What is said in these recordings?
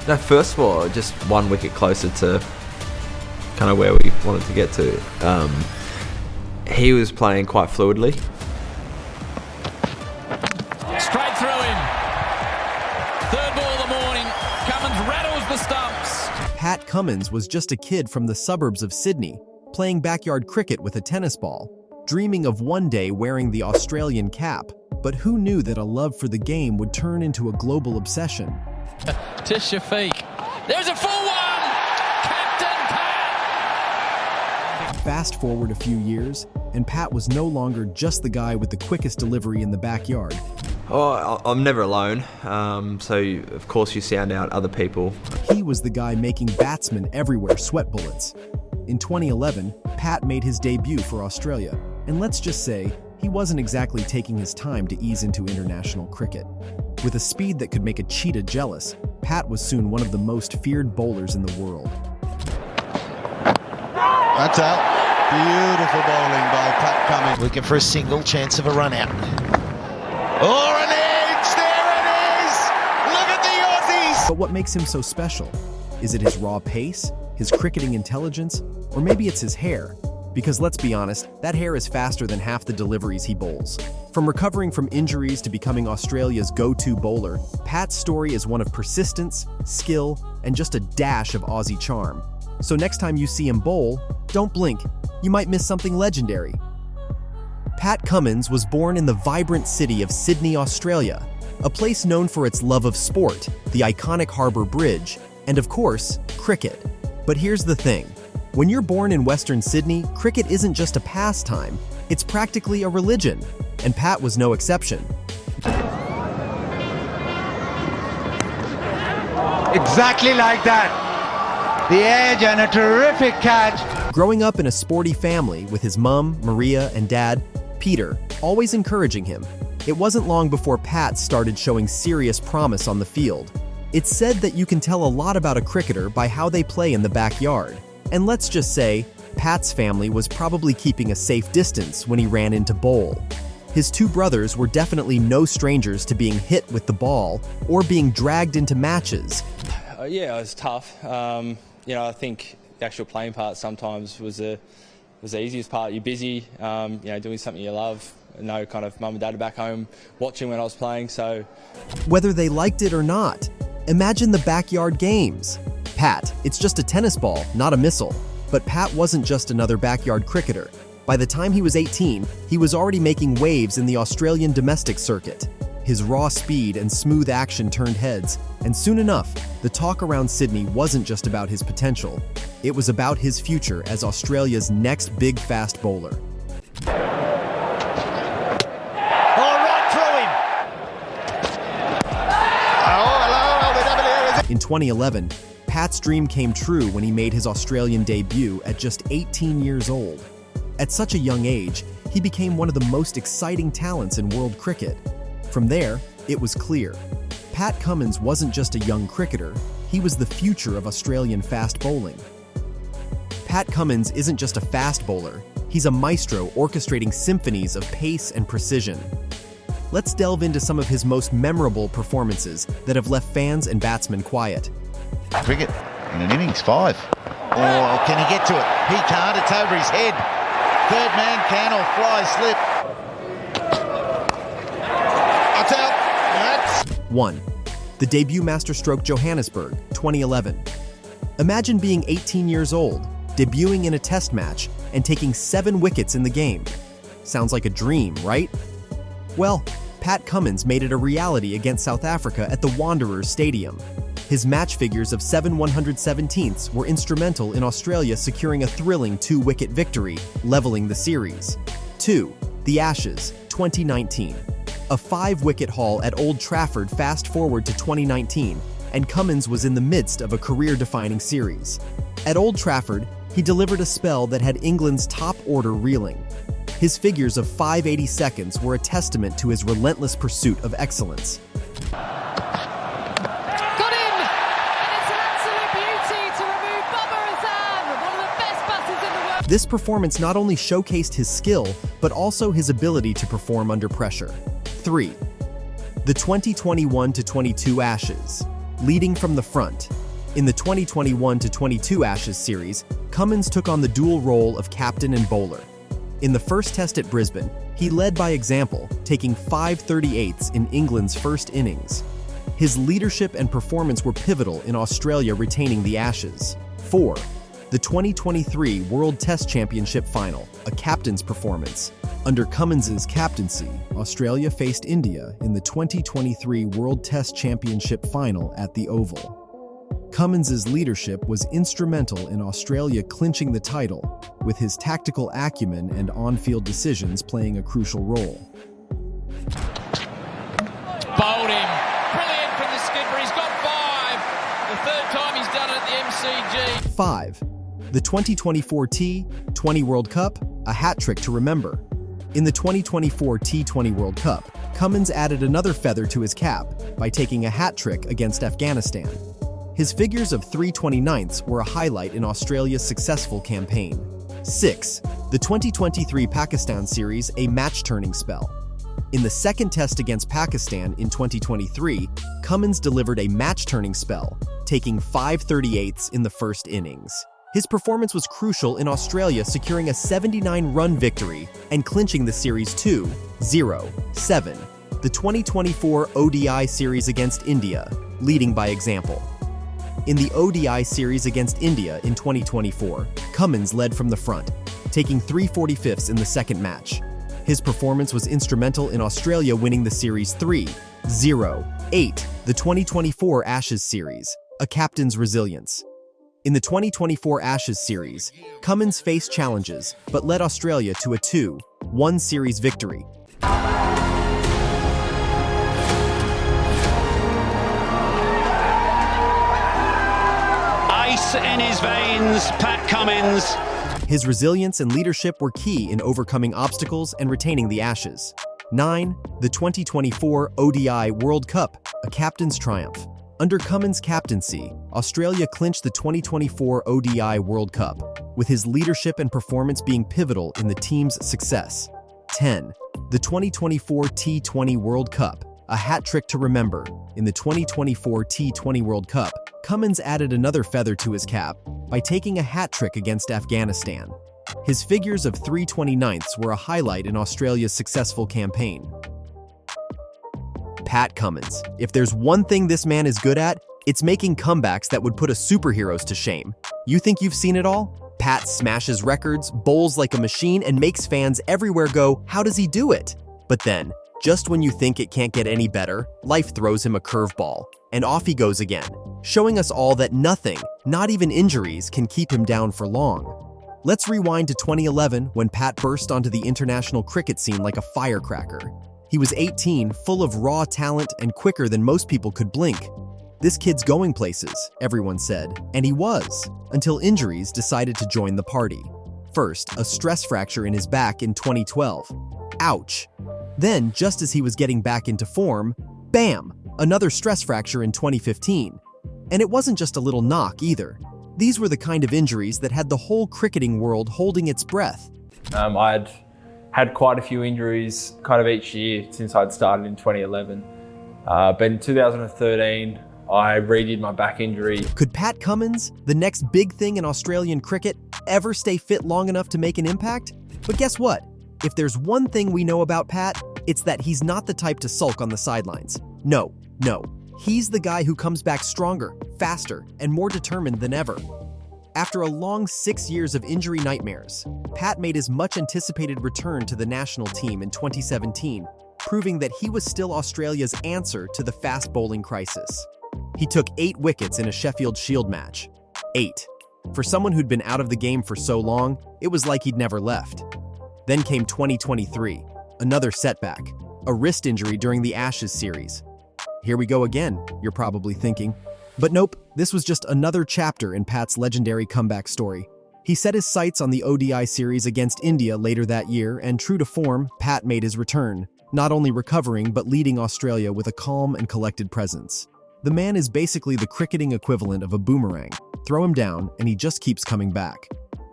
No, first of all, just 1 wicket closer to kind of where we wanted to get to. He was playing quite fluidly. Straight through him. Third ball of the morning. Cummins rattles the stumps. Pat Cummins was just a kid from the suburbs of Sydney, playing backyard cricket with a tennis ball, dreaming of one day wearing the Australian cap. But who knew that a love for the game would turn into a global obsession? To Shafiq. There's a full one! Captain Pat! Fast forward a few years, and Pat was no longer just the guy with the quickest delivery in the backyard. Oh, I'm never alone, so of course you sound out other people. He was the guy making batsmen everywhere sweat bullets. In 2011, Pat made his debut for Australia, and let's just say, he wasn't exactly taking his time to ease into international cricket. With a speed that could make a cheetah jealous, Pat was soon one of the most feared bowlers in the world. That's out. Beautiful bowling by Pat Cummins. Looking for a single, chance of a run out. Oh, an edge! There it is! Look at the Aussies! But what makes him so special? Is it his raw pace, his cricketing intelligence, or maybe it's his hair? Because let's be honest, that hair is faster than half the deliveries he bowls. From recovering from injuries to becoming Australia's go-to bowler, Pat's story is one of persistence, skill, and just a dash of Aussie charm. So next time you see him bowl, don't blink. You might miss something legendary. Pat Cummins was born in the vibrant city of Sydney, Australia, a place known for its love of sport, the iconic Harbour Bridge, and of course, cricket. But here's the thing. When you're born in Western Sydney, cricket isn't just a pastime, it's practically a religion, and Pat was no exception. Exactly like that. The edge and a terrific catch. Growing up in a sporty family with his mum, Maria, and dad, Peter, always encouraging him, it wasn't long before Pat started showing serious promise on the field. It's said that you can tell a lot about a cricketer by how they play in the backyard. And let's just say, Pat's family was probably keeping a safe distance when he ran into bowl. His 2 brothers were definitely no strangers to being hit with the ball or being dragged into matches. Yeah, it was tough. I think the actual playing part sometimes was the easiest part. You're busy, doing something you love. No kind of mum and dad are back home watching when I was playing, so... Whether they liked it or not, imagine the backyard games. Pat, it's just a tennis ball, not a missile. But Pat wasn't just another backyard cricketer. By the time he was 18, he was already making waves in the Australian domestic circuit. His raw speed and smooth action turned heads, and soon enough, the talk around Sydney wasn't just about his potential. It was about his future as Australia's next big fast bowler. In 2011, Pat's dream came true when he made his Australian debut at just 18 years old. At such a young age, he became one of the most exciting talents in world cricket. From there, it was clear. Pat Cummins wasn't just a young cricketer, he was the future of Australian fast bowling. Pat Cummins isn't just a fast bowler, he's a maestro orchestrating symphonies of pace and precision. Let's delve into some of his most memorable performances that have left fans and batsmen quiet. Cricket in an innings, 5. Oh, can he get to it? He can't, it's over his head. Third man can or fly slip. That's out. That's... 1. The debut masterstroke Johannesburg, 2011. Imagine being 18 years old, debuting in a test match, and taking 7 wickets in the game. Sounds like a dream, right? Well, Pat Cummins made it a reality against South Africa at the Wanderers Stadium. His match figures of 7/117ths were instrumental in Australia securing a thrilling 2-wicket victory, leveling the series. 2. The Ashes, 2019. A 5-wicket haul at Old Trafford fast forward to 2019, and Cummins was in the midst of a career-defining series. At Old Trafford, he delivered a spell that had England's top order reeling. His figures of 580 seconds were a testament to his relentless pursuit of excellence. Got him! And it's an absolute beauty to remove Baba Azam, one of the best batters in the world. This performance not only showcased his skill, but also his ability to perform under pressure. 3. The 2021-22 Ashes. Leading from the front, In the 2021-22 Ashes series, Cummins took on the dual role of captain and bowler. In the first test at Brisbane, he led by example, taking 5/38 in England's first innings. His leadership and performance were pivotal in Australia retaining the Ashes. 4. The 2023 World Test Championship Final, a captain's performance. Under Cummins's captaincy, Australia faced India in the 2023 World Test Championship Final at the Oval. Cummins's leadership was instrumental in Australia clinching the title, with his tactical acumen and on-field decisions playing a crucial role. Bowled him. Brilliant from the skipper. He's got 5. The third time he's done it at the MCG. 5. The 2024 T20 World Cup, a hat trick to remember. In the 2024 T20 World Cup, Cummins added another feather to his cap by taking a hat trick against Afghanistan. His figures of 3/29 were a highlight in Australia's successful campaign. 6. The 2023 Pakistan series, a match-turning spell. In the second test against Pakistan in 2023, Cummins delivered a match-turning spell, taking 5/38 in the first innings. His performance was crucial in Australia securing a 79-run victory and clinching the series 2-0. 7. The 2024 ODI series against India, leading by example. In the ODI series against India in 2024, Cummins led from the front, taking 3/45 in the second match. His performance was instrumental in Australia winning the series 3-0. 8. The 2024 Ashes series, a captain's resilience. In the 2024 Ashes series, Cummins faced challenges but led Australia to a 2-1 series victory. Ice in his veins, Pat Cummins. His resilience and leadership were key in overcoming obstacles and retaining the Ashes. 9. The 2024 ODI World Cup, a captain's triumph. Under Cummins' captaincy, Australia clinched the 2024 ODI World Cup, with his leadership and performance being pivotal in the team's success. 10. The 2024 T20 World Cup, a hat trick to remember. In the 2024 T20 World Cup, Cummins added another feather to his cap by taking a hat trick against Afghanistan. His figures of 3/29 were a highlight in Australia's successful campaign. Pat Cummins. If there's one thing this man is good at, it's making comebacks that would put a superheroes to shame. You think you've seen it all? Pat smashes records, bowls like a machine, and makes fans everywhere go, how does he do it? But then, just when you think it can't get any better, life throws him a curveball, and off he goes again, showing us all that nothing, not even injuries, can keep him down for long. Let's rewind to 2011 when Pat burst onto the international cricket scene like a firecracker. He was 18, full of raw talent and quicker than most people could blink. This kid's going places, everyone said, and he was, until injuries decided to join the party. First, a stress fracture in his back in 2012. Ouch. Then, just as he was getting back into form, bam, another stress fracture in 2015. And it wasn't just a little knock either. These were the kind of injuries that had the whole cricketing world holding its breath. I'd had quite a few injuries kind of each year since I'd started in 2011. But in 2013, I redid my back injury. Could Pat Cummins, the next big thing in Australian cricket, ever stay fit long enough to make an impact? But guess what? If there's one thing we know about Pat, it's that he's not the type to sulk on the sidelines. No. He's the guy who comes back stronger, faster, and more determined than ever. After a long 6 years of injury nightmares, Pat made his much-anticipated return to the national team in 2017, proving that he was still Australia's answer to the fast bowling crisis. He took 8 wickets in a Sheffield Shield match. 8. For someone who'd been out of the game for so long, it was like he'd never left. Then came 2023, another setback, a wrist injury during the Ashes series. Here we go again, you're probably thinking. But nope, this was just another chapter in Pat's legendary comeback story. He set his sights on the ODI series against India later that year, and true to form, Pat made his return, not only recovering but leading Australia with a calm and collected presence. The man is basically the cricketing equivalent of a boomerang. Throw him down, and he just keeps coming back.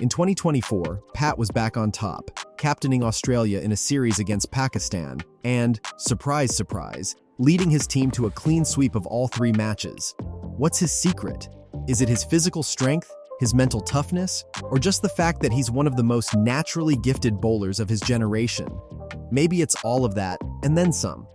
In 2024, Pat was back on top, captaining Australia in a series against Pakistan, and, surprise, surprise, leading his team to a clean sweep of all 3 matches. What's his secret? Is it his physical strength, his mental toughness, or just the fact that he's one of the most naturally gifted bowlers of his generation? Maybe it's all of that, and then some.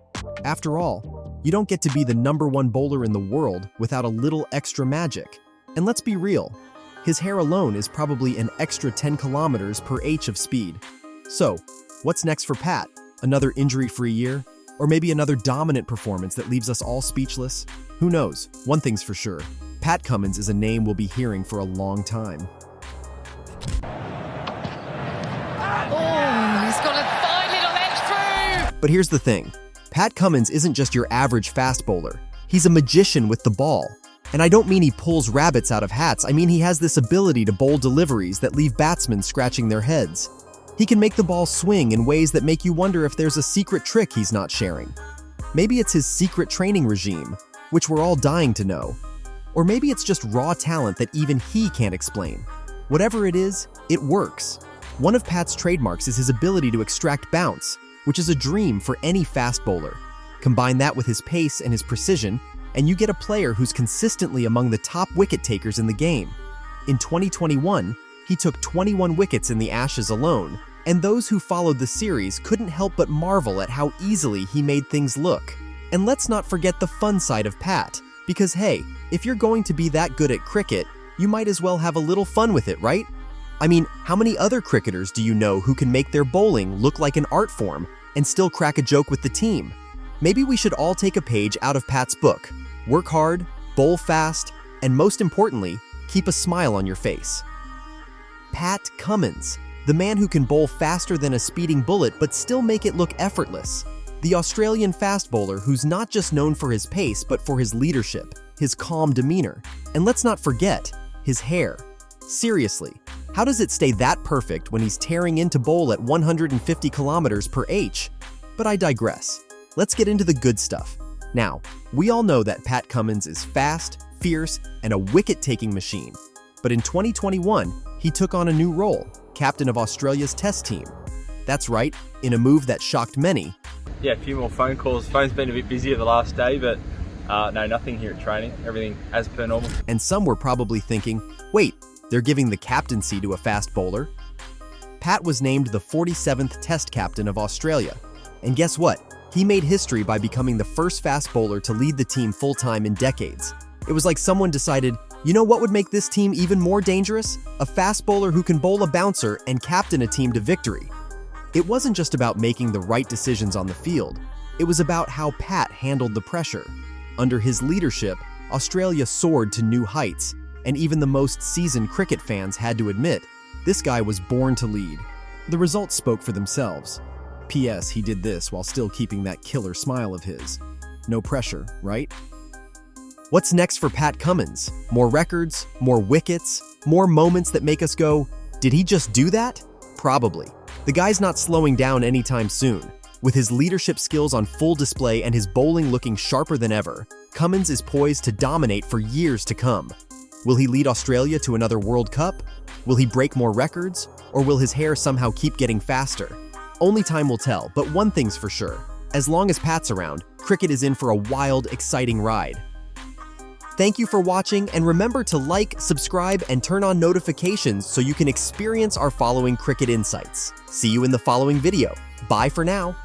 After all, you don't get to be the #1 bowler in the world without a little extra magic. And let's be real, his hair alone is probably an extra 10 kilometers per h of speed. So, what's next for Pat? Another injury-free year? Or maybe another dominant performance that leaves us all speechless? Who knows? One thing's for sure. Pat Cummins is a name we'll be hearing for a long time. Oh, he's got a fine little edge through. But here's the thing. Pat Cummins isn't just your average fast bowler. He's a magician with the ball. And I don't mean he pulls rabbits out of hats. I mean he has this ability to bowl deliveries that leave batsmen scratching their heads. He can make the ball swing in ways that make you wonder if there's a secret trick he's not sharing. Maybe it's his secret training regime, which we're all dying to know. Or maybe it's just raw talent that even he can't explain. Whatever it is, it works. One of Pat's trademarks is his ability to extract bounce, which is a dream for any fast bowler. Combine that with his pace and his precision, and you get a player who's consistently among the top wicket takers in the game. In 2021, he took 21 wickets in the Ashes alone, and those who followed the series couldn't help but marvel at how easily he made things look. And let's not forget the fun side of Pat, because hey, if you're going to be that good at cricket, you might as well have a little fun with it, right? I mean, how many other cricketers do you know who can make their bowling look like an art form and still crack a joke with the team? Maybe we should all take a page out of Pat's book. Work hard, bowl fast, and most importantly, keep a smile on your face. Pat Cummins, the man who can bowl faster than a speeding bullet but still make it look effortless. The Australian fast bowler who's not just known for his pace but for his leadership, his calm demeanor, and let's not forget, his hair. Seriously, how does it stay that perfect when he's tearing into bowl at 150 kilometers per h? But I digress. Let's get into the good stuff. Now, we all know that Pat Cummins is fast, fierce, and a wicket-taking machine. But in 2021, he took on a new role, captain of Australia's Test team. That's right, in a move that shocked many. Yeah, a few more phone calls. Phone's been a bit busier the last day, but no, nothing here at training. Everything as per normal. And some were probably thinking, wait, they're giving the captaincy to a fast bowler? Pat was named the 47th Test captain of Australia. And guess what? He made history by becoming the first fast bowler to lead the team full-time in decades. It was like someone decided, you know what would make this team even more dangerous? A fast bowler who can bowl a bouncer and captain a team to victory. It wasn't just about making the right decisions on the field. It was about how Pat handled the pressure. Under his leadership, Australia soared to new heights, and even the most seasoned cricket fans had to admit, this guy was born to lead. The results spoke for themselves. P.S. He did this while still keeping that killer smile of his. No pressure, right? What's next for Pat Cummins? More records, more wickets, more moments that make us go, did he just do that? Probably. The guy's not slowing down anytime soon. With his leadership skills on full display and his bowling looking sharper than ever, Cummins is poised to dominate for years to come. Will he lead Australia to another World Cup? Will he break more records? Or will his hair somehow keep getting faster? Only time will tell, but one thing's for sure. As long as Pat's around, cricket is in for a wild, exciting ride. Thank you for watching, and remember to like, subscribe, and turn on notifications so you can experience our following cricket insights. See you in the following video. Bye for now.